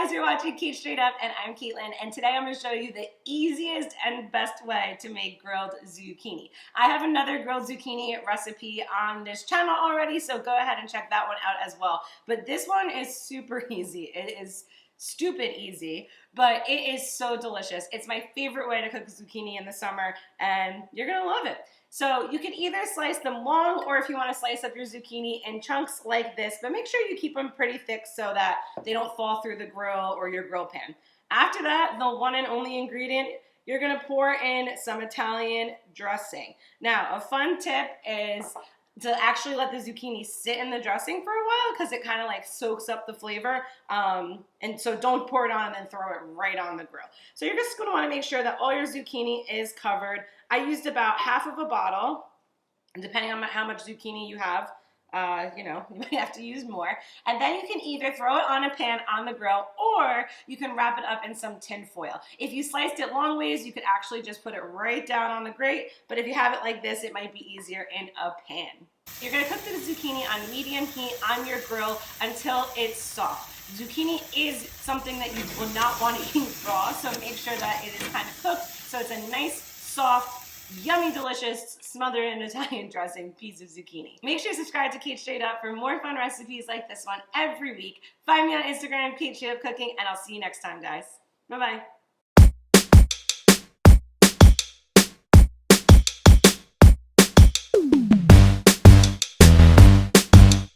guys, you're watching Cait Straight Up, and I'm Caitlin, and today I'm going to show you the easiest and best way to make grilled zucchini. I have another grilled zucchini recipe on this channel already, so go ahead and check that one out as well. But this one is super easy. It is stupid easy, but it is so delicious. It's my favorite way to cook zucchini in the summer, and you're going to love it. So you can either slice them long, or if you want to slice up your zucchini in chunks like this, but make sure you keep them pretty thick so that they don't fall through the grill or your grill pan. After that, the one and only ingredient, you're going to pour in some Italian dressing. Now, a fun tip is to actually let the zucchini sit in the dressing for a while, because it kind of like soaks up the flavor. And so don't pour it on and then throw it right on the grill. So you're just going to want to make sure that all your zucchini is covered. I used about half of a bottle, and depending on how much zucchini you have, you might have to use more. And then you can either throw it on a pan on the grill, or you can wrap it up in some tin foil. If you sliced it long ways, you could actually just put it right down on the grate, but if you have it like this, it might be easier in a pan. You're going to cook the zucchini on medium heat on your grill until it's soft. Zucchini is something that you will not want to eat raw, so make sure that it is kind of cooked so it's a nice, soft, yummy, delicious, smothered in Italian dressing piece of zucchini. Make sure you subscribe to Cait Straight Up for more fun recipes like this one every week. Find me on Instagram, Cait Straight Up Cooking, and I'll see you next time, guys. Bye-bye.